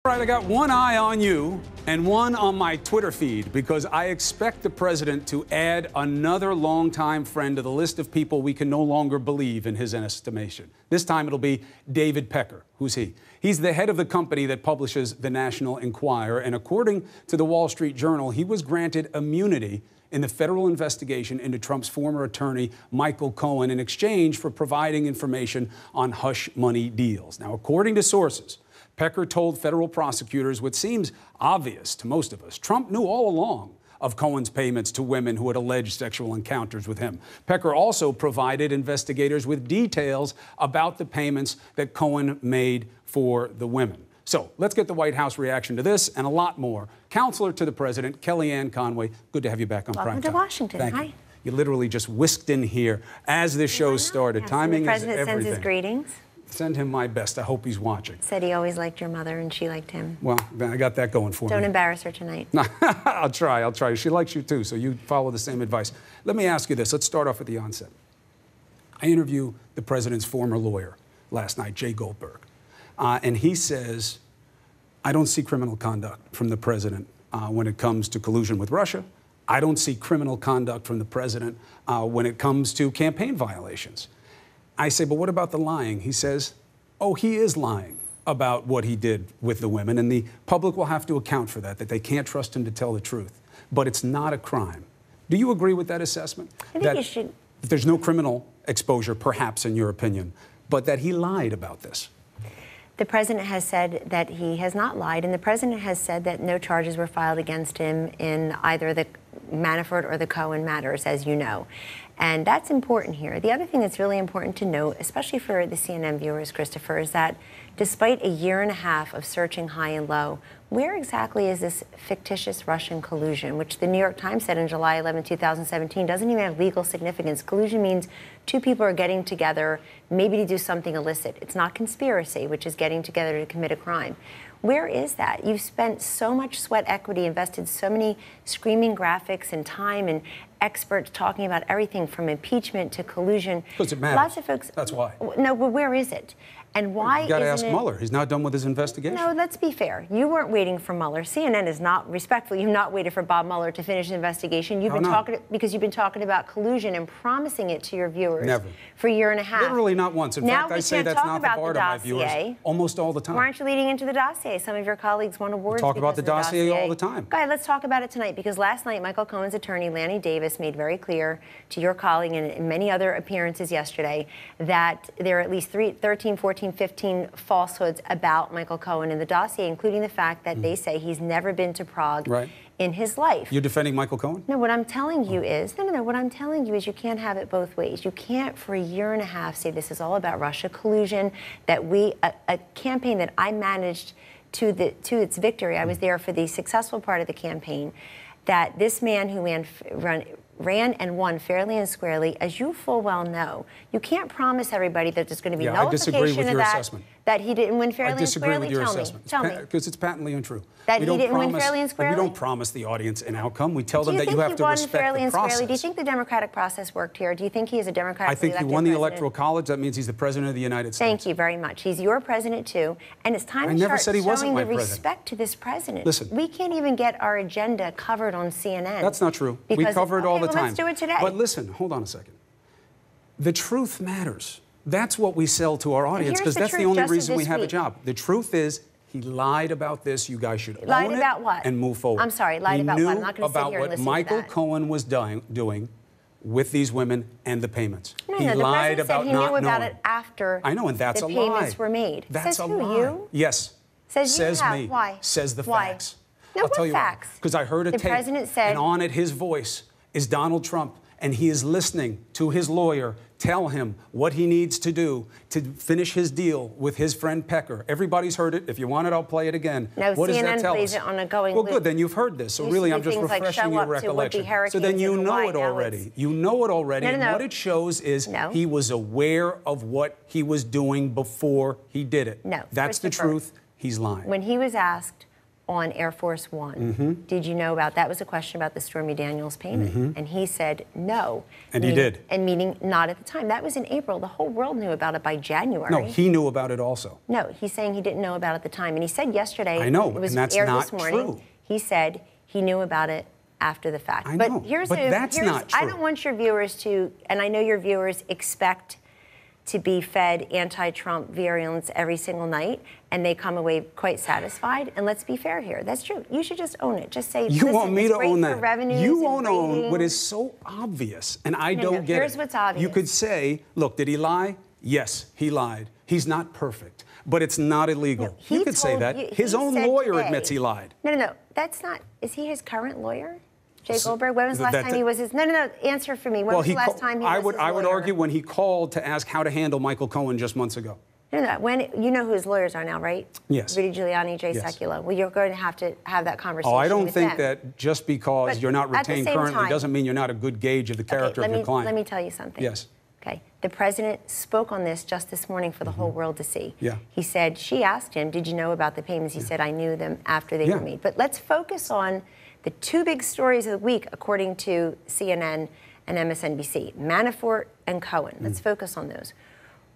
All right, I got one eye on you and one on my Twitter feed because I expect the president to add another longtime friend to the list of people we can no longer believe in his estimation. This time it'll be David Pecker. Who's he? He's the head of the company that publishes the National Enquirer, and according to the Wall Street Journal, he was granted immunity in the federal investigation into Trump's former attorney, Michael Cohen, in exchange for providing information on hush money deals. Now, according to sources, Pecker told federal prosecutors what seems obvious to most of us. Trump knew all along of Cohen's payments to women who had alleged sexual encounters with him. Pecker also provided investigators with details about the payments that Cohen made for the women. So let's get the White House reaction to this and a lot more. Counselor to the president, Kellyanne Conway, good to have you back on Prime Time. Welcome to Washington. Thank Hi. you. You literally just whisked in here as this show started. Timing is everything. The president sends his greetings. Send him my best. I hope he's watching. Said he always liked your mother and she liked him. Well, I got that going for me. Don't embarrass her tonight. I'll try. She likes you too, so you follow the same advice. Let me ask you this. Let's start off at the onset. I interviewed the president's former lawyer last night, Jay Goldberg, and he says, I don't see criminal conduct from the president when it comes to collusion with Russia. I don't see criminal conduct from the president when it comes to campaign violations. I say, but what about the lying? He says, oh, he is lying about what he did with the women, and the public will have to account for that they can't trust him to tell the truth. But it's not a crime. Do you agree with that assessment? I think you should. There's no criminal exposure, perhaps, in your opinion, but that he lied about this. The president has said that he has not lied, and the president has said that no charges were filed against him in either the Manafort or the Cohen matters, as you know. And that's important here. The other thing that's really important to note, especially for the CNN viewers, Christopher, is that despite a year and a half of searching high and low, where exactly is this fictitious Russian collusion, which the New York Times said in July 11, 2017, doesn't even have legal significance. Collusion means two people are getting together, maybe to do something illicit. It's not conspiracy, which is getting together to commit a crime. Where is that? You've spent so much sweat equity, invested so many screaming graphics and time and experts talking about everything from impeachment to collusion. Because it matters. Lots of folks. That's why. No, but where is it? And why you got to isn't ask Mueller. He's not done with his investigation. No, let's be fair. You weren't waiting for Mueller. CNN is not respectful. You've not waited for Bob Mueller to finish his investigation. You've been talking because you've been talking about collusion and promising it to your viewers. Never. For a year and a half. Literally not once. In fact, I say that's not the bar to my viewers almost all the time. Why aren't you leading into the dossier? Some of your colleagues won awards. We talk about the dossier all the time. Guy, let's talk about it tonight because last night Michael Cohen's attorney, Lanny Davis, made very clear to your colleague and in many other appearances yesterday that there are at least 13, 14, 15 falsehoods about Michael Cohen in the dossier, including the fact that they say he's never been to Prague in his life. You're defending Michael Cohen? No, what I'm telling you is, what I'm telling you is you can't have it both ways. You can't for a year and a half say this is all about Russia collusion, that a campaign that I managed to its victory, I was there for the successful part of the campaign, that this man who ran and won fairly and squarely, as you full well know, you can't promise everybody that there's going to be nullification of that he didn't win fairly and squarely. I disagree with your assessment. Tell me. Because it's patently untrue. That he didn't win fairly and squarely? We don't promise the audience an outcome. We tell them that you have to respect the process. Do you think the democratic process worked here? Do you think he is a democratically elected president? I think he won the Electoral College. That means he's the president of the United States. Thank you very much. He's your president, too. And it's time to start showing the respect to this president. Listen. We can't even get our agenda covered on CNN. That's not true. We cover it all the time. Let's do it today. But listen, hold on a second. The truth matters. That's what we sell to our audience because that's the only reason we have a job. The truth is he lied about this. You guys should own it and move forward. I'm sorry, lied about what? I'm not going to sit here and listen to that. Michael Cohen was doing with these women and the payments. No, he lied about not knowing. He knew about it after the payments were made. That's a lie. Says who, you? Yes. Says me. Why? Says the facts. No, I'll tell you facts? Because I heard a tape, president said, and on it his voice is Donald Trump, and he is listening to his lawyer tell him what he needs to do to finish his deal with his friend Pecker. Everybody's heard it. If you want it, I'll play it again. No, what CNN does that tell plays us? it on a going Well, loop. good. Then you've heard this. So really, I'm just refreshing your recollection. So then you know it already. You know it already. And what it shows is he was aware of what he was doing before he did it. No. That's the truth. He's lying. When he was asked on Air Force One. Did you know about that? Was a question about the Stormy Daniels payment. And he said no. And he did. And meaning not at the time. That was in April. The whole world knew about it by January. No, he knew about it also. No, he's saying he didn't know about it at the time. And he said yesterday, I know, it was and that's aired not this morning, true. He said he knew about it after the fact. I know, but that's not true. I don't want your viewers to, and I know your viewers expect to be fed anti-Trump virulence every single night, and they come away quite satisfied. And let's be fair here. That's true. You should just own it. Just say, you want me to own that. You won't own ratings. what is so obvious, and I don't get it. Here's what's obvious. You could say, look, did he lie? Yes, he lied. He's not perfect, but it's not illegal. No, you could say that. His own lawyer admits he lied. No. That's not. Is he his current lawyer? Jay Goldberg? When was the last time he was his? No. Answer for me. When was the last time he was his lawyer? I would argue when he called to ask how to handle Michael Cohen just months ago. No. When you know who his lawyers are now, right? Yes. Rudy Giuliani, Jay Sekulow. Well, you're going to have that conversation. Oh, I don't think them. that just because But you're not retained currently doesn't mean you're not a good gauge of the character of your client. Let me tell you something. Yes. Okay. The president spoke on this just this morning for the whole world to see. Yeah. He said, she asked him, did you know about the payments? He said, I knew them after they were made. But let's focus on the two big stories of the week, according to CNN and MSNBC, Manafort and Cohen. Let's focus on those.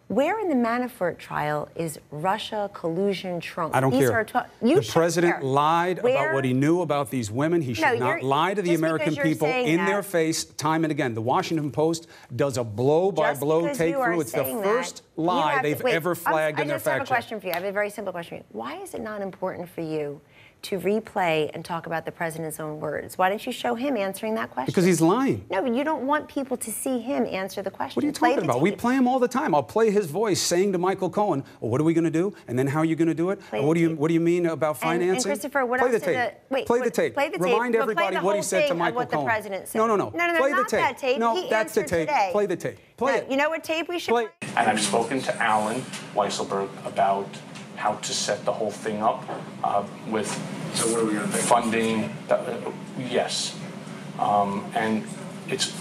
Where in the Manafort trial is Russia, collusion, Trump? I don't care. The president care. lied about what he knew about these women. He should not lie to the American people in their face time and again. The Washington Post does a blow-by-blow take-through. It's the first lie they've ever flagged in their fact check. I just have a question for you. I have a very simple question for you. Why is it not important for you to replay and talk about the president's own words? Why don't you show him answering that question? Because he's lying. No, but you don't want people to see him answer the question. What are you talking about? We play him all the time. I'll play his voice saying to Michael Cohen, well, what are we going to do? And then how are you going to do it? What do you mean about financing? And Christopher, what play else the tape. Play the tape. Play the tape. Remind everybody what he said to Michael Cohen. The president said. No. Play the tape. That tape. No, that's the tape. Today. Play the tape. Play it. You know what tape we should play? And I've spoken to Alan Weisselberg about how to set the whole thing up with funding. Yes. And it's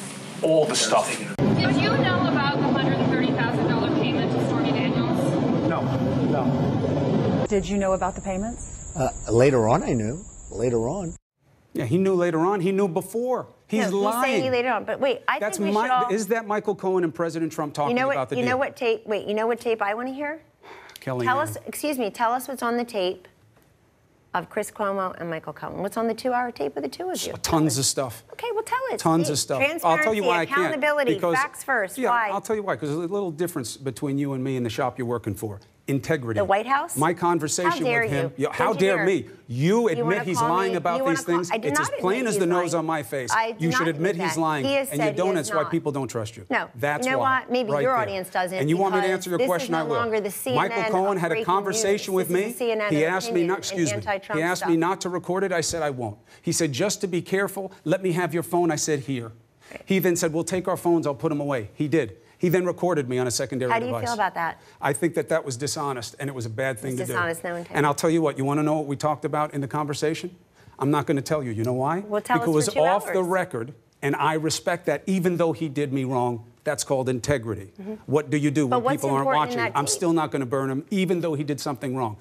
all the stuff. Did you know about the $130,000 payment to Stormy Daniels? No. Did you know about the payments? Later on, I knew. Later on. Yeah, he knew later on. He knew before. He's lying. He's saying he later on. But wait, I think we should all... Is that Michael Cohen and President Trump talking about the deal? You know what tape? Wait, you know what tape I want to hear? Kellyanne. Tell us what's on the tape of Chris Cuomo and Michael Cohen. What's on the 2-hour tape of the two of you? Tons of stuff. Okay, well, tell us. Tons of stuff. Transparency, I'll tell you why I can't. Accountability, facts first. Yeah, why? I'll tell you why. Because there's a little difference between you and me in the shop you're working for. Integrity. The White House? My conversation with him. You? How dare me? You admit he's lying about these things. It's as plain as the nose on my face. You should admit he's lying. And you don't. That's why people don't trust you. No. That's why. You know what? Maybe your there. audience doesn't. And you want me to answer your question? I will. Michael Cohen had a conversation with me. He asked me not. He asked me not to record it. I said I won't. He said just to be careful. Let me have your phone. I said here. He then said we'll take our phones. I'll put them away. He did. He then recorded me on a secondary device. How do you feel about that? I think that was dishonest, and it was a bad thing to do. Dishonest, no integrity. And I'll tell you what, you want to know what we talked about in the conversation? I'm not going to tell you. You know why? Well, tell us because for it was 2 off hours. the record, and I respect that, even though he did me wrong. That's called integrity. What do you do when people aren't watching? I'm still not going to burn him, even though he did something wrong.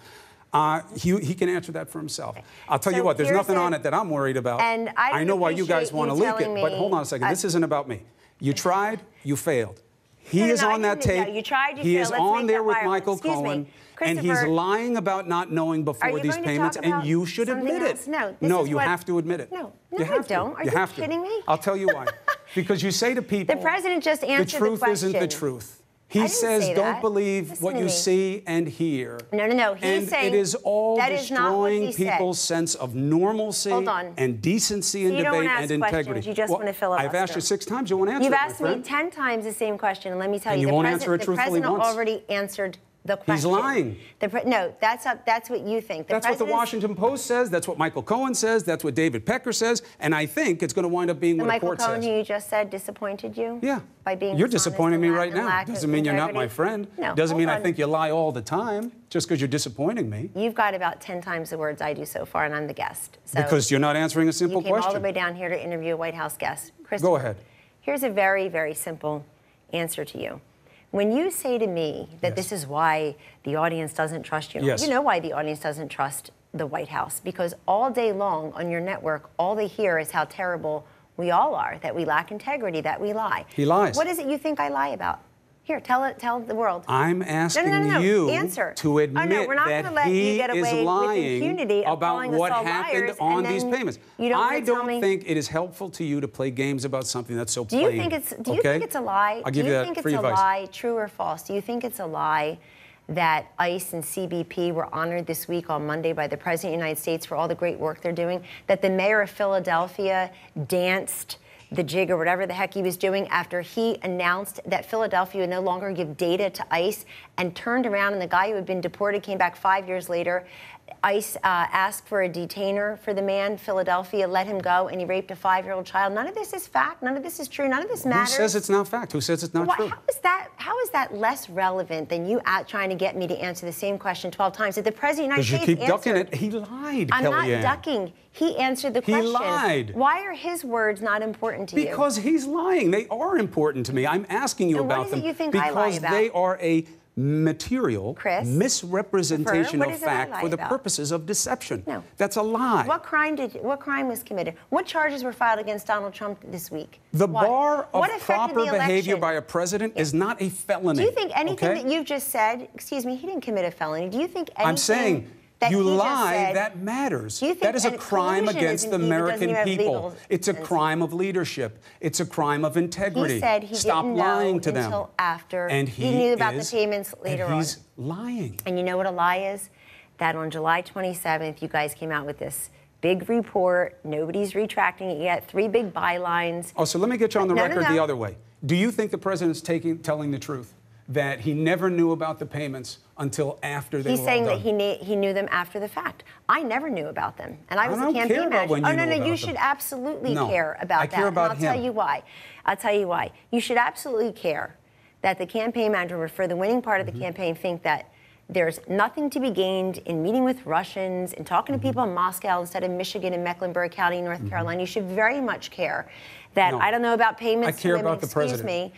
He can answer that for himself. I'll tell you what, there's nothing on it that I'm worried about. And I know why you guys want to leak it, but hold on a second. This isn't about me. You tried, you failed. He is on that tape. No, you tried, you he failed. is Let's on there with viral. Michael Cohen, and he's lying about not knowing before these payments, and you should admit it. No, you have to admit it. No, you I don't. Are you kidding me? I'll tell you why. Because you say to people, the president just answered the question. The truth isn't the truth. He says, don't believe what you see and hear. No. He's saying it is all destroying people's said. sense of normalcy and decency in debate and integrity. You just want to filibuster. I've asked you 6 times. You won't answer You've it, asked me 10 times the same question, and let me tell you, you won't answer it truthfully the president once. already answered the question. He's lying. No, that's what you think. That's what the Washington Post says. That's what Michael Cohen says. That's what David Pecker says. And I think it's going to wind up being what a court says. Michael Cohen, who you just said, disappointed you? Yeah. By being You're disappointing me right now. Doesn't mean you're not my friend. No, doesn't mean I think you lie all the time just because you're disappointing me. You've got about 10 times the words I do so far, and I'm the guest. So because you're not answering a simple question. You came all the way down here to interview a White House guest. Go ahead. Here's a very, very simple answer to you. When you say to me that this is why the audience doesn't trust you, you know why the audience doesn't trust the White House, because all day long on your network, all they hear is how terrible we all are, that we lack integrity, that we lie. He lies. What is it you think I lie about? Here, tell the world. I'm asking you to admit that he is lying about what happened on these payments. I don't think it is helpful to you to play games about something that's so plain. Do you think it's a lie? I'll give you that free advice. Do you think it's a lie, true or false? Do you think it's a lie that ICE and CBP were honored this week on Monday by the President of the United States for all the great work they're doing? That the mayor of Philadelphia danced the jig or whatever the heck he was doing after he announced that Philadelphia would no longer give data to ICE, and turned around and the guy who had been deported came back 5 years later. ICE asked for a detainer for the man. Philadelphia let him go, and he raped a 5-year-old child. None of this is fact. None of this is true. None of this matters. Who says it's not fact? Who says it's not true? How is that less relevant than you trying to get me to answer the same question 12 times? Did the President of the United States answer? Because you keep ducking it. He lied, Kellyanne. I'm not ducking. He answered the question. He lied. Why are his words not important to you? Because he's lying. They are important to me. I'm asking you about them. What is it you think I lie about? Because they are a material misrepresentation of fact for the purposes of deception. No. That's a lie. What crime was committed? What charges were filed against Donald Trump this week? The bar of proper behavior by a president is not a felony. Do you think anything that you've just said, excuse me, he didn't commit a felony. Do you think anything I'm saying you lie, that matters. That is a crime against the American people. It's a crime of leadership. It's a crime of integrity. He said he didn't know until after he knew about the payments later on. He's lying. And you know what a lie is? That on July 27th, you guys came out with this big report. Nobody's retracting it yet. 3 big bylines. Oh, so let me get you on the record the other way. Do you think the president's telling the truth? That he never knew about the payments until after they were all done? He's saying that he knew them after the fact. I never knew about them, and I was a campaign manager. Oh, no, you should absolutely care about that. I care about him. I'll tell you why. I'll tell you why. You should absolutely care that the campaign manager, for the winning part of the campaign, think that there's nothing to be gained in meeting with Russians and talking to people in Moscow instead of Michigan and Mecklenburg County, North Carolina. You should very much care that I don't know about payments. I care about the president. Excuse me.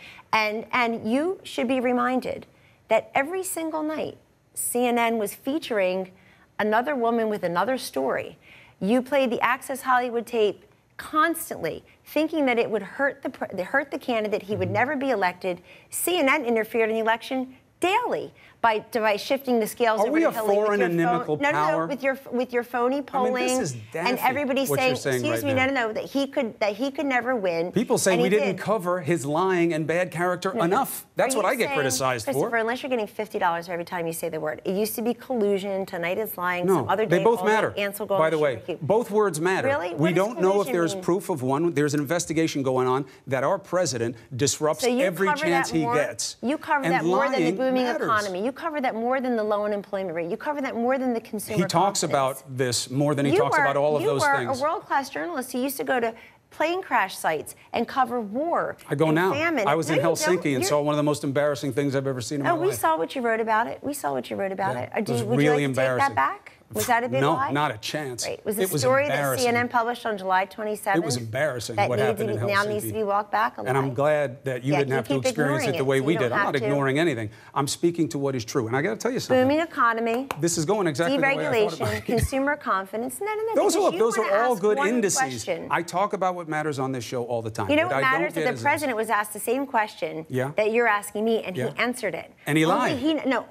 And you should be reminded that every single night CNN was featuring another woman with another story. You played the Access Hollywood tape constantly, thinking that it would hurt the candidate. He would never be elected. CNN interfered in the election daily by shifting the scales over to Hillary. Are we a foreign inimical power? No, with your phony polling, this is daffy, and everybody saying, excuse me, no, that he could never win. People say we didn't cover his lying and bad character enough. That's what I get criticized for. Christopher, unless you're getting $50 every time you say the word. It used to be collusion. Tonight is lying. No, some other day, they both matter. By the way, both words matter. Really? We don't know if there's proof of one. There's an investigation going on that our president disrupts every chance he gets. You cover that more than the booming economy. You cover that more than the low unemployment rate. You cover that more than the consumer confidence. He talks about this more than he talks about all of those things. You were a world-class journalist. He used to go to plane crash sites and cover war. I go now. Famine. I was in Helsinki and saw one of the most embarrassing things I've ever seen in my life. We saw what you wrote about it. We saw what you wrote about it. It was would really you like to take that back? Was that a big lie? No, not a chance. Right. Was the story that CNN published on July 27th? It was embarrassing what happened in Helsinki. Now needs to be walked back a lie? And I'm glad that you didn't have to experience it the way we did. I'm not ignoring anything. I'm speaking to what is true. And I got to tell you something. Booming economy. This is going exactly the way I thought about it. Deregulation, consumer confidence. No. Those are all good indices. I talk about what matters on this show all the time. You know what matters? That the president was asked the same question that you're asking me, and he answered it. And he lied.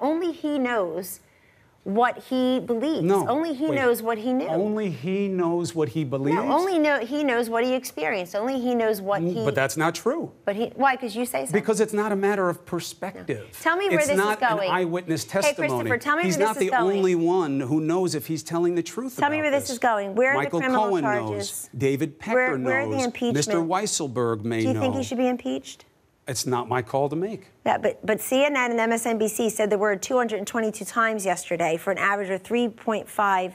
Only he knows what he believes. No, only he knows what he knew. Only he knows what he believes? No, he knows what he experienced. Only he knows what he... But that's not true. But why? Because you say so. Because it's not a matter of perspective. No. Tell me where this is going. It's not an eyewitness testimony. Hey, Christopher, tell me he's where this is going. He's not the only one who knows if he's telling the truth about this. Tell me where this is going. Where are the criminal Michael Cohen charges? knows. David Pecker knows. Where are the impeachment? Mr. Weisselberg may know. Do you think he should be impeached? It's not my call to make. Yeah, but CNN and MSNBC said the word 222 times yesterday for an average of 3.5,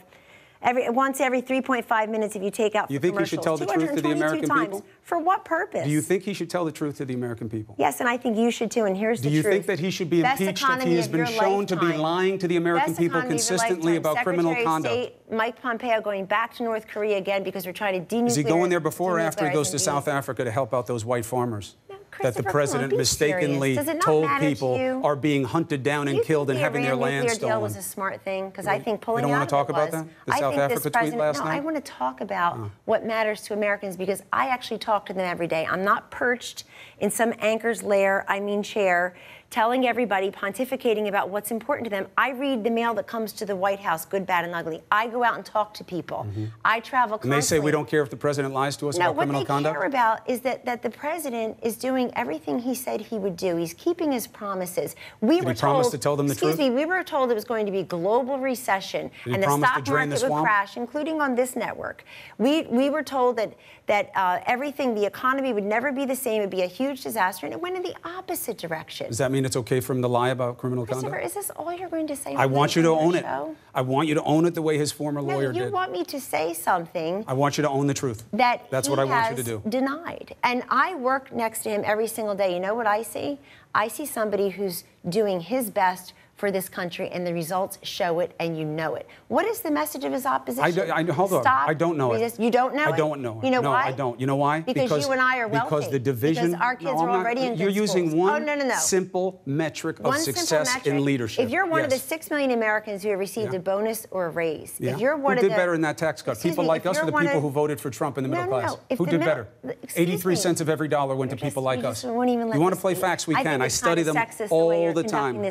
once every 3.5 minutes if you take out You think he should tell the truth to the American people? For what purpose? Do you think he should tell the truth to the American people? Yes, and I think you should too, and here's the truth. Do you think that he should be impeached if he has been shown to be lying to the American people consistently about criminal conduct? Secretary of State Mike Pompeo going back to North Korea again because we're trying to denuclearize. Is he going there before or after he goes to South Africa to help out those white farmers? that the president mistakenly told people are being hunted down and killed and having their land stolen. The Iran nuclear deal was a smart thing because I think pulling out of it was. You don't want to talk about that? The South Africa tweet last night? I want to talk about what matters to Americans because I actually talk to them every day. I'm not perched in some anchor's lair, chair, telling everybody, pontificating about what's important to them. I read the mail that comes to the White House, good, bad, and ugly. I go out and talk to people. I travel constantly. And they say we don't care if the president lies to us about criminal conduct? No, what they care about is that the president is doing everything he said he would do. He's keeping his promises. Did he promise to tell them the truth? Excuse me, we were told it was going to be global recession and the stock market would crash, including on this network. We were told that everything, the economy would never be the same. It would be a huge disaster, and it went in the opposite direction. Does that mean it's okay for him to lie about criminal conduct? Is this all you're going to say? I want you to own it. I want you to own it the way his former lawyer did. You want me to say something. I want you to own the truth. That's what I want you to do. Denied. And I work next to him every single day. You know what I see? I see somebody who's doing his best for this country, and the results show it, and you know it. What is the message of his opposition? Hold on. I don't know it. You don't know it? I don't know it. You know why? I don't. You know why? Because you and I are wealthy. Because the division. Because our kids are already in good You're using schools. one simple metric of success in leadership. If you're one of the 6 million Americans who have received a bonus or a raise, if you're one who did better in that tax cut? People like us or the people who voted for Trump in the middle class? Who did better? 83 cents of every dollar went to people like us. You want to play facts? We can. I study them all the time.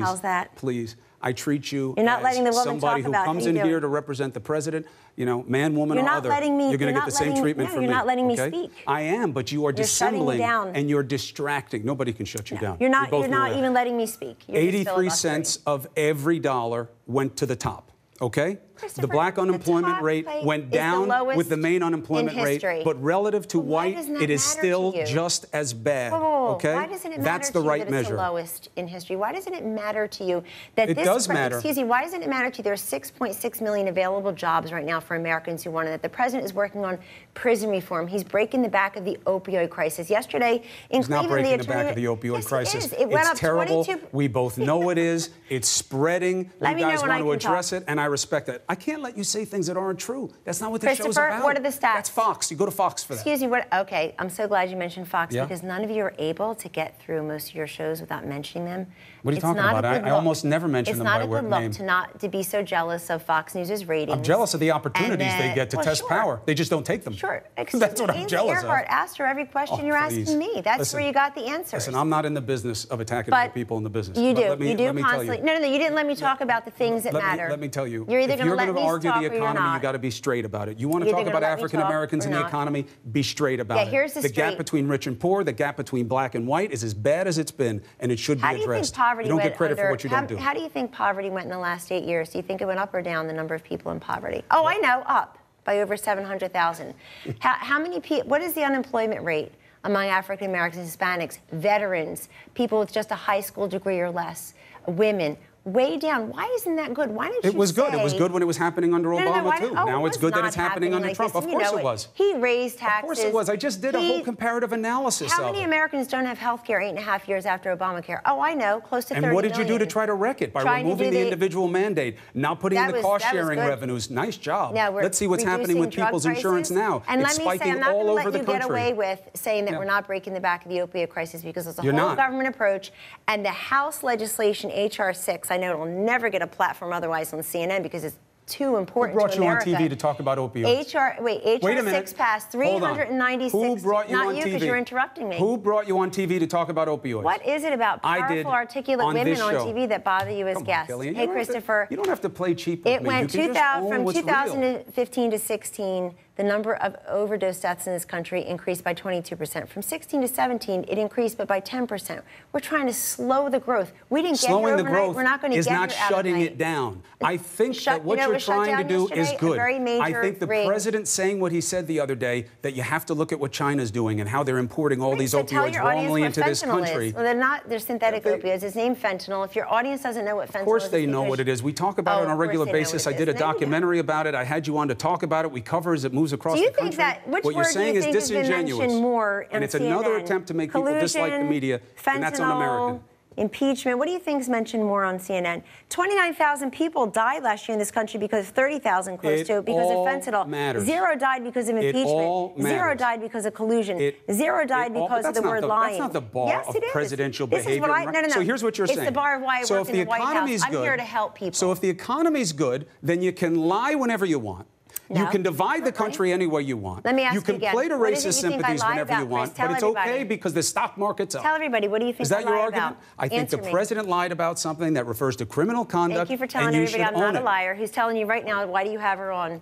How's that? Please. I treat you You're not as letting the woman somebody talk who comes in here to represent the president, man, woman, or other. You're going to get the same treatment from me. You're not letting me speak. I am, but you are dissembling and you're distracting. Nobody can shut you down. You're not even letting me speak. 83 cents of every dollar went to the top. Okay? The black unemployment rate went down with the main unemployment rate, but relative to white, it is still just as bad. Okay? Why doesn't it matter That's the right that measure. It's the lowest in history? Why doesn't it matter to you that it does matter? Excuse me. Why doesn't it matter to you? There are 6.6 million available jobs right now for Americans who want it. That the president is working on prison reform. He's breaking the back of the opioid crisis. Yesterday in Cleveland, he's not breaking the back of the opioid crisis. It went up terrible. 22. We both know it is. It's spreading. You guys want to address it, and I respect that. I can't let you say things that aren't true. That's not what the show's about. What are the stats? That's Fox. You go to Fox for that. Excuse me. Okay, I'm so glad you mentioned Fox because none of you are able to get through most of your shows without mentioning them. What are you talking about? I almost never mention them by word name. It's not a good look to be so jealous of Fox News' ratings. I'm jealous of the opportunities they get to test power. They just don't take them. Sure. That's what I'm jealous of. Earhart asked her every question you're asking me. That's where you got the answers. Listen, I'm not in the business of attacking the people in the business. You do. You do constantly. No, you didn't let me talk about the things that matter. Let me tell you. You're either going to let me argue talk the economy, you got to be straight about it. You want to talk about African Americans and the economy, be straight about it. Here's the gap between rich and poor, the gap between black and white is as bad as it's been, and it should be addressed. You don't get credit for what you don't do. How do you think poverty went in the last 8 years? Do you think it went up or down, the number of people in poverty? Oh, I know, up by over 700,000. How many people, what is the unemployment rate among African Americans, Hispanics, veterans, people with just a high school degree or less, women? Way down. Why isn't that good? Why didn't you say... It was good. It was good when it was happening under Obama, too. Now it's good that it's happening under Trump. Of course it was. He raised taxes. Of course it was. I just did a whole comparative analysis of it. How many Americans don't have health care 8.5 years after Obamacare? Oh, I know. Close to 30 million. And what did million. you do to try to wreck it? By removing the individual mandate, not putting in the cost-sharing revenues. Nice job. Let's see what's happening with people's insurance now. And it's spiking all over the country. I'm not going to let you get away with saying that we're not breaking the back of the opioid crisis because it's a whole government approach. And the House legislation, H.R. 6, I know it will never get a platform otherwise on CNN because it's too important to America. Who brought you on TV to talk about opioids? H.R. 6 passed 396. Who brought you on TV? Not you, because you're interrupting me. Who brought you on TV to talk about opioids? What is it about powerful, articulate women on TV that bother you as guests? Hey, Christopher. You don't have to play cheap with me. It went from 2015 to 16. The number of overdose deaths in this country increased by 22%. From 16 to 17, it increased, but by 10%. We're trying to slow the growth. We didn't get here overnight. We're not going to get here overnight. Is not shutting it down. I think that what you're trying to do is good. I think the president saying what he said the other day, that you have to look at what China's doing and how they're importing all these opioids wrongly into this country. Well, they're synthetic opioids. It's named fentanyl. If your audience doesn't know what fentanyl is, of course they know what it is. We talk about it on a regular basis. I did a documentary about it. I had you on to talk about it. We cover as it moves across the country. What you're saying is disingenuous, more and it's CNN? another attempt to make people dislike the media, and that's un-American. impeachment. What do you think is mentioned more on CNN? 29,000 people died last year in this country because 30,000 close to it because of fentanyl. Matters. 0 died because of impeachment. 0 died because of collusion. 0 died because of the word lying. That's not the bar of presidential behavior. This is what no. So here's what you're saying. It's the bar of why I work in the White House. I'm here to help people. So if the economy's good, then you can lie whenever you want. No. You can divide the country any way you want. Let me ask you can again. play to What racist sympathies whenever you want, but it's okay because the stock market's up. Tell everybody, what do you think Is that your about? argument? I think the president lied about something that refers to criminal conduct. Thank you for telling everybody I'm not a liar. He's telling you right now, why do you have her on?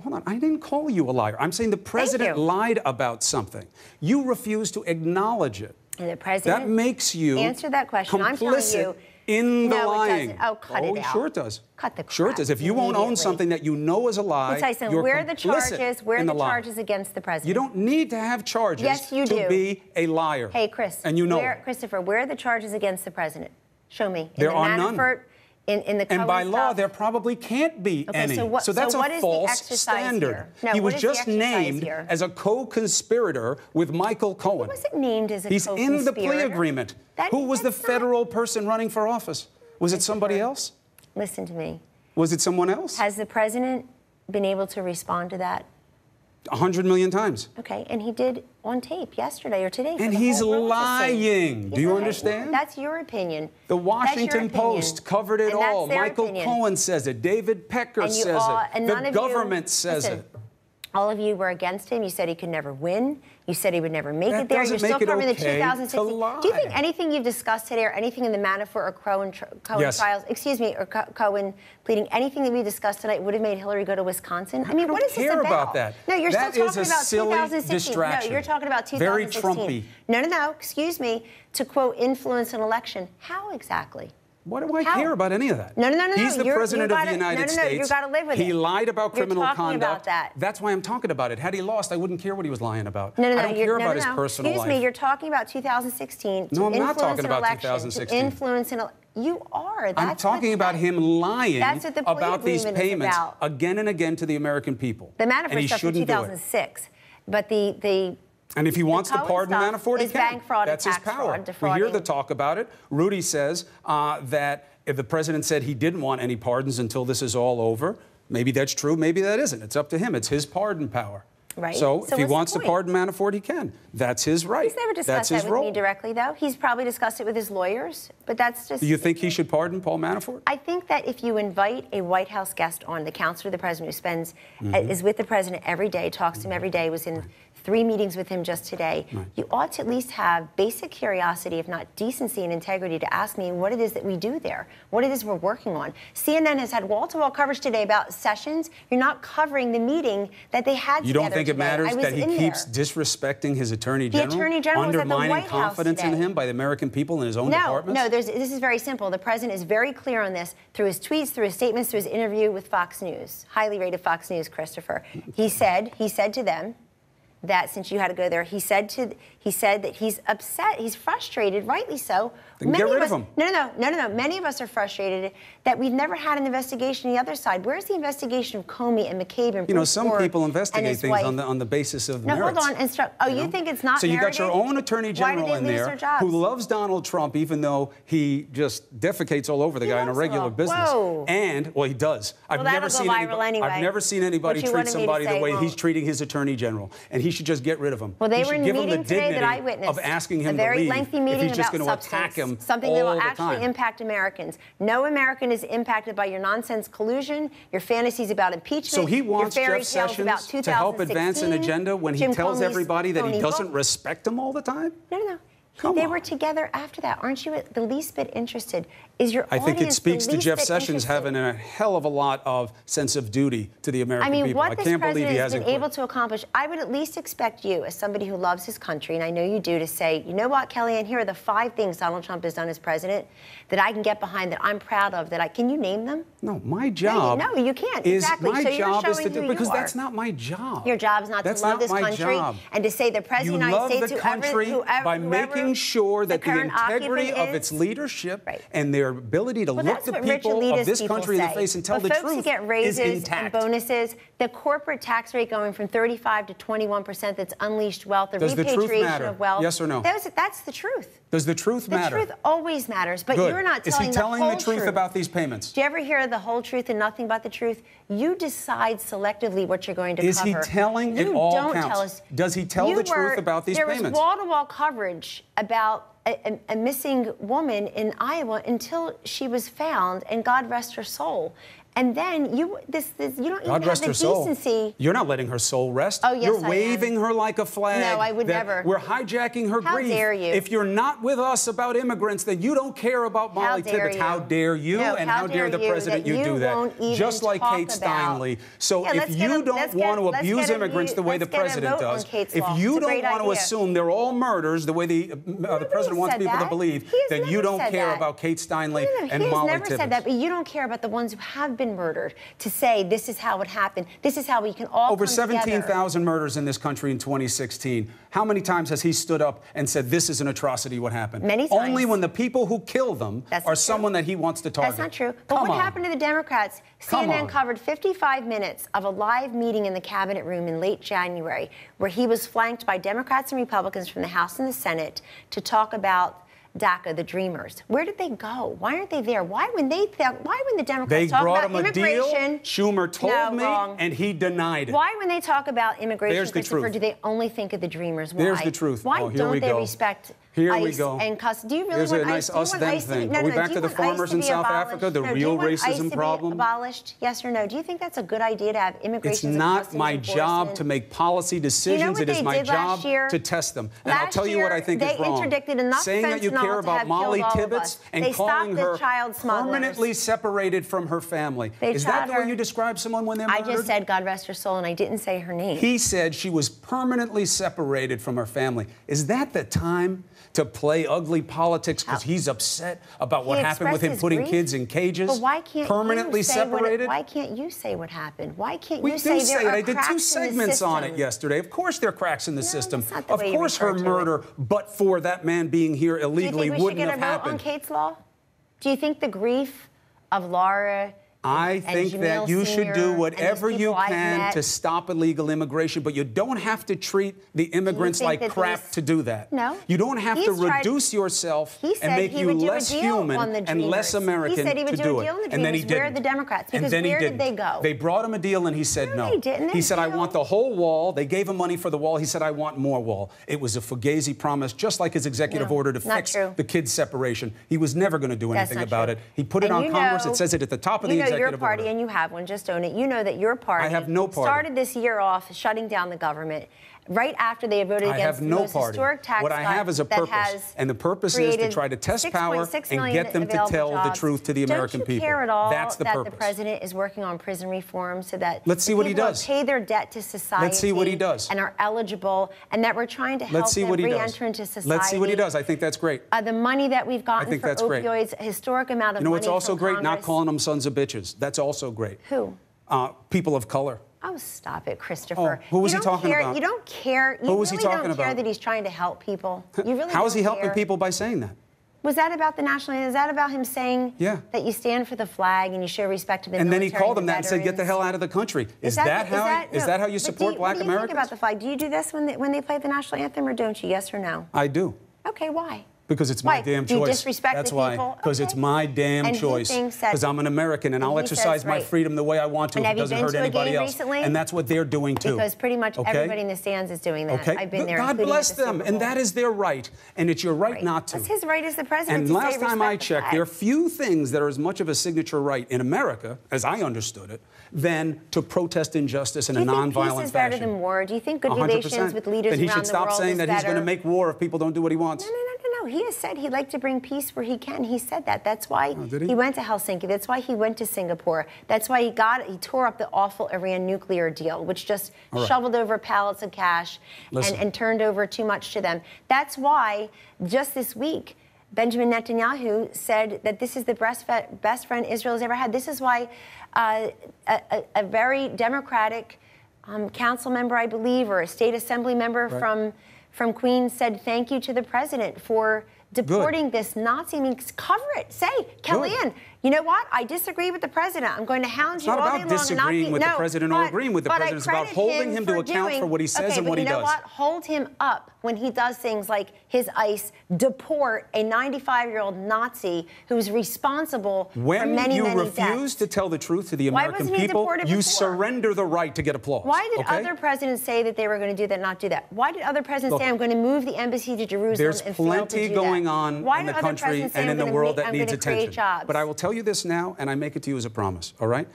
Hold on, I didn't call you a liar. I'm saying the president lied about something. You refuse to acknowledge it. And the president that makes you answer that question. I'm telling you. In the It lying. doesn't. Oh, cut it out. Sure it does. Cut the crap. Sure it does. If you won't own something that you know is a lie, you're where are the charges? Where are the lie. charges against the president? You don't need to have charges to be a liar. Hey, Chris. And you know Christopher, where are the charges against the president? Show me. There are none. In the and by law, there probably can't be any. So that's what a is false the standard. No, he was just named as a co-conspirator with Michael Cohen. Who was it named as a He's co-conspirator? in the plea agreement. Who was the federal person running for office? Was it somebody else? Listen to me. Was it someone else? Has the president been able to respond to that? 100 million times. Okay, and he did on tape yesterday or today. And he's lying. Do you understand? That's your opinion. The Washington Post covered it all. Michael Cohen says it. David Pecker says it. The government says it. All of you were against him. You said he could never win. You said he would never make it there. You're still covering the 2016. Do you think anything you've discussed today or anything in the Manafort or Cohen trials, or Cohen pleading, anything that we discussed tonight would have made Hillary go to Wisconsin? I mean, what is this about? I don't care about that. No, you're still talking about 2016. Distraction. No, you're talking about 2016. Very Trumpy. No, excuse me. To, quote, influence an election. How exactly? What do I care about any of that? No. He's the president of the United States. You've got to live with it. He lied about criminal conduct. About that. That's why I'm talking about it. Had he lost, I wouldn't care what he was lying about. I don't care about his personal life. Excuse me, you're talking about 2016. No, I'm not talking about election, 2016. To influence an You are. I'm talking about him lying about these payments about. Again and again to the American people. The Manafort stuff in 2006. But the And if he wants to pardon Manafort, he can. Bank fraud That's and his tax power. Fraud, we hear the talk about it. Rudy says that if the president said he didn't want any pardons until this is all over, maybe that's true, maybe that isn't. It's up to him. It's his pardon power. Right. So if he wants to pardon Manafort, he can. That's his right. He's never discussed that with me directly, though. He's probably discussed it with his lawyers, but that's just... Do you think he should pardon Paul Manafort? I think that if you invite a White House guest on, the counselor of the president who spends, is with the president every day, talks to him every day, was in 3 meetings with him just today, you ought to at least have basic curiosity, if not decency and integrity, to ask me what it is that we do there, what it is we're working on. CNN has had wall-to-wall coverage today about Sessions. You're not covering the meeting that they had together. You don't think it matters that he keeps there. disrespecting his attorney general? The attorney general was at the White undermining House confidence in him by the American people in his own departments? No, this is very simple. The president is very clear on this through his tweets, through his statements, through his interview with Fox News, highly rated Fox News, Christopher. He said to them that since you had to go there, he said that he's upset, he's frustrated, rightly so. Then get rid of him. No. Many of us are frustrated that we've never had an investigation on the other side. Where's the investigation of Comey and McCabe and Bruce some Ford people investigate things wife? on the basis of merits. Hold on. You think it's not So you got your own attorney general in there who loves Donald Trump, even though he just defecates all over the guy on a regular business. Whoa. And, well, he does. I've never seen anybody treat somebody the way he's treating his attorney general. And he should just get rid of him. Well, they were in a meeting today that I witnessed. Of asking him a very to leave lengthy meeting if he's just about going to attack him something that will actually impact Americans. No American is impacted by your nonsense collusion, your fantasies about impeachment. So he wants your fairy Jeff tales Sessions about to help advance an agenda when he tells everybody that he doesn't respect them all the time? No. They were together after that. Aren't you the least bit interested? Is your audience I think it speaks the to least Jeff bit Sessions interested? having a hell of a lot of sense of duty to the American people. What this president has been quit. able to accomplish, I would at least expect you, as somebody who loves his country, and I know you do, to say, you know what, Kellyanne, here are the 5 things Donald Trump has done as president that I can get behind, that I'm proud of, can you name them? No, my job. No, you can't. Exactly. My job is to do because that's not my job. Your job is not to love this country and to say the president of the United States, you love the country by making sure that the integrity of its leadership and their ability to look the people of this country in the face and tell the truth folks who get raises is intact. and bonuses, The corporate tax rate going from 35 to 21% that's unleashed wealth, the Does the repatriation truth matter? of wealth. Yes or no? That's the truth. Does the truth matter? The truth always matters, but Good. you're not Is telling he telling the the truth about these payments? Do you ever hear the whole truth and nothing but the truth? You decide selectively what you're going to Is cover. he telling it all don't counts? Tell us. Does he tell the truth about these payments? There was wall-to-wall coverage about a missing woman in Iowa until she was found, and God rest her soul. And then you don't even have the decency. You're not letting her soul rest. Oh, yes, You're waving her like a flag. No, I would never. We're hijacking her grief. How dare you? If you're not with us about immigrants, then you don't care about Molly Tibbetts. How dare you? No, and how dare the president you do that? Just like Kate Steinle. So if you don't want to abuse immigrants the way the president does, if you don't want to assume they're all murders the way the president wants people to believe, then you don't care about Kate Steinle and Molly Tibbetts. He has never said that, but you don't care about the ones who have been murdered, to say this is how it happened. This is how we can all over come 17,000 murders in this country in 2016. How many times has he stood up and said this is an atrocity? What happened? Many times. Only when the people who kill them are someone that he wants to target. That's not true. But what happened to the Democrats? CNN covered 55 minutes of a live meeting in the cabinet room in late January, where he was flanked by Democrats and Republicans from the House and the Senate to talk about DACA, the Dreamers. Where did they go? Why aren't they there? Why when the Democrats talk about immigration? Schumer told me, wrong. and he denied it. Why when they talk about immigration, There's the truth. do they only think of the Dreamers? Why? There's the truth. Why don't they respect ICE and customs? Do you really There's want a nice us-them thing. Are we back to the farmers in South Africa, the real racism problem? Abolished? Yes or no? Do you think that's a good idea to have immigration? It's not my job to make policy decisions. It is my job to test them. And I'll tell you what I think is wrong. They interdicted enough saying that you care about Molly Tibbetts and calling her permanently separated from her family. Is that the way you describe someone when they're murdered? I just said God rest her soul, and I didn't say her name. He said she was permanently separated from her family. Is that the time to play ugly politics because he's upset about what happened with him putting kids in cages? But why can't permanently separated? Why can't you say what happened? Why can't you say there are cracks in the system? I did 2 segments on it yesterday. Of course there are cracks in the system. That's not the of way course her murder, but for that man being here illegally, wouldn't have happened. Do you think we should get a vote on Kate's law? Do you think the grief of Laura I think that you should do whatever you can to stop illegal immigration, but you don't have to treat the immigrants like crap to do that. No. You don't have to reduce yourself and make you less human and less American to do it. He said he would do a deal on the and then he Dreamers. Where are the Democrats? Because where did they go? They brought him a deal and he said no. They didn't. He said, I want the whole wall. They gave him money for the wall. He said, I want more wall. It was a fugazi promise, just like his executive order to fix the kids' separation. He was never going to do anything about it. He put it on Congress. It says it at the top of the executive order. And you have one, just own it. You know that your party started this year off shutting down the government right after they voted against the most historic tax cut. What I have is a purpose, and the purpose is to try to test power and get them to tell the truth to the American people. Don't you care at all That's the purpose. The president is working on prison reform so that Let's see what he does. Pay their debt to society. Let's see what he does. And are eligible, and that we're trying to help them re-enter into society. Let's see what he does. I think that's great. The money that we've gotten for opioids, a historic amount of money. You know what's also great? Congress. Not calling them sons of bitches. That's also great. Who? People of color. Oh, stop it, Christopher. Oh, who was he talking about? You don't care. Who was he talking don't care that he's trying to help people. You really How is he helping people by saying that? Was that about the national? Is that about him saying that you stand for the flag and you show respect to the military? And then he called them that and said, "Get the hell out of the country." Is that how you support Black Americans? What do you think about the flag? Do you do this when they play the national anthem, or don't you? Yes or no? I do. Okay, why? Because it's my damn choice. Do you disrespect That's the why. people? Because it's my damn choice. Because I'm an American and I'll exercise my freedom the way I want to if it doesn't hurt anybody else. Recently? And that's what they're doing too. Because pretty much everybody in the stands is doing that. Okay. I've been there. God bless them, and that is their right, and it's your right not to. That's his right as the president. And last time I checked, there are few things that are as much of a signature right in America, as I understood it, than to protest injustice in a nonviolent fashion. Do you think peace is better than war? Do you think good relations with leaders around the world is better? Then he should stop saying that he's going to make war if people don't do what he wants. No. He has said he'd like to bring peace where he can. He said that. That's why he went to Helsinki. That's why he went to Singapore. That's why he tore up the awful Iran nuclear deal, which just shoveled over pallets of cash and turned over too much to them. That's why just this week, Benjamin Netanyahu said that this is the best friend Israel has ever had. This is why a very democratic council member, I believe, or a state assembly member from Queens said thank you to the president for deporting this Nazi. I mean, cover it. Say, Kellyanne, You know what? I disagree with the president. I'm going to hound you all day long. It's not about disagreeing with the president or agreeing with the president. It's about holding him to account for what he says and what he does. Okay, but you know what? Hold him up when he does things like his ICE deport a 95-year-old Nazi who's responsible for many, many deaths. When you refuse to tell the truth to the American people, you surrender the right to get applause. Why did other presidents say that they were going to do that, not do that? Why did other presidents say, I'm going to move the embassy to Jerusalem and fail to do that? There's plenty going on in the country and in the world that needs attention. But I will tell you this now, and I make it to you as a promise, all right?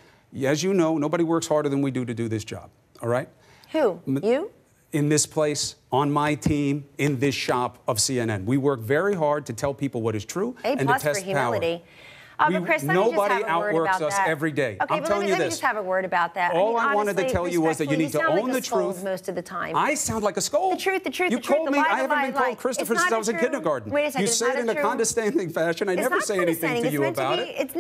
As you know, nobody works harder than we do to do this job, all right? Who? You? In this place, on my team, in this shop of CNN. We work very hard to tell people what is true and to test for humility. power. But Chris, Nobody outworks us every day. Okay, I'm telling you this. Let me just have a word about that. All I wanted to tell you was that you need to own the truth. Most of the time. I sound like a scold. The truth, you called me. I haven't been called Christopher since I was in kindergarten. Wait a second. You say it in a condescending fashion. I never say anything to you about it.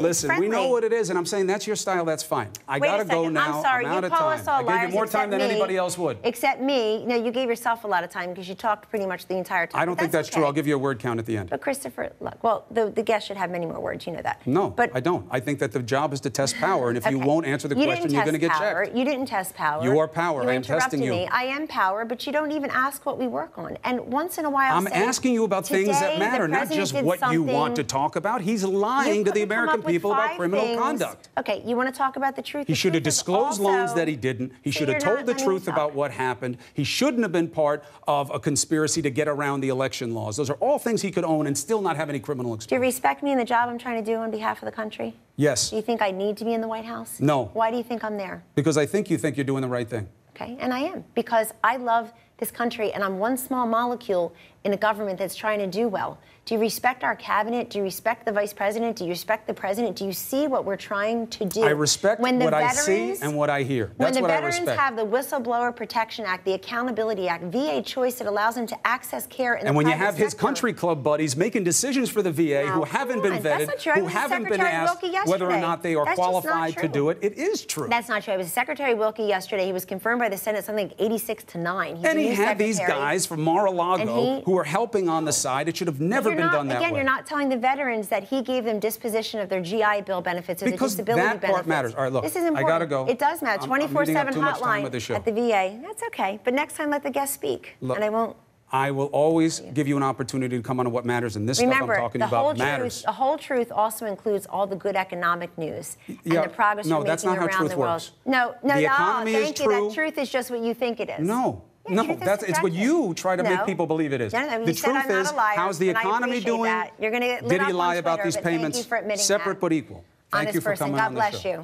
Listen, we know what it is, and I'm saying that's your style. That's fine. I gotta go now. I'm sorry. I'm out You of call time. us all I gave you more liars time than anybody else would. Except me. No, you gave yourself a lot of time because you talked pretty much the entire time. I don't think that's true. I'll give you a word count at the end. But Christopher, look. Well, the guest should have many more words. You know that. No, I don't. I think that the job is to test power, and if you won't answer the question, you're going to get checked. You didn't test power. You are power. I am testing you. I am power, but you don't even ask what we work on. And once in a while, I'm asking you about things that matter, not just what you want to talk about. He's lying to the American people about criminal conduct. Okay, you want to talk about the truth? He should have disclosed loans that he didn't. He should have told the truth about what happened. He shouldn't have been part of a conspiracy to get around the election laws. Those are all things he could own and still not have any criminal experience. Do you respect me in the job I'm trying to do on behalf of the country? Yes. Do you think I need to be in the White House? No. Why do you think I'm there? Because I think you think you're doing the right thing. Okay, and I am. Because I love this country, and I'm one small molecule in a government that's trying to do well. Do you respect our cabinet? Do you respect the vice president? Do you respect the president? Do you see what we're trying to do? I respect what I see and what I hear. That's what I respect. When the veterans have the Whistleblower Protection Act, the Accountability Act, VA choice that allows them to access care in the private sector. And when you have his country club buddies making decisions for the VA who haven't been vetted, who haven't been asked whether or not they are qualified to do it, it is true. That's not true. It was Secretary Wilkie yesterday. He was confirmed by the Senate something like 86-9. And he had these guys from Mar-a-Lago who were helping on the side. It should have never been done that way. Again, you're not telling the veterans that he gave them disposition of their GI Bill benefits or the disability benefits. Because that part matters. All right, look, this is important. I gotta go. It does matter. 24/7 hotline at the VA. That's okay. But next time, let the guest speak. Look, and I won't. I will always give you an opportunity to come on what matters, and this stuff I'm talking about matters. The whole truth also includes all the good economic news and the progress we're making around the world. No, the economy is true. That truth is just what you think it is. No. No, it's what you try to make people believe it is. The truth is, how's the economy doing? You're going to Did he lie about these payments? Separate but equal. Thank you for coming on the show. God bless you.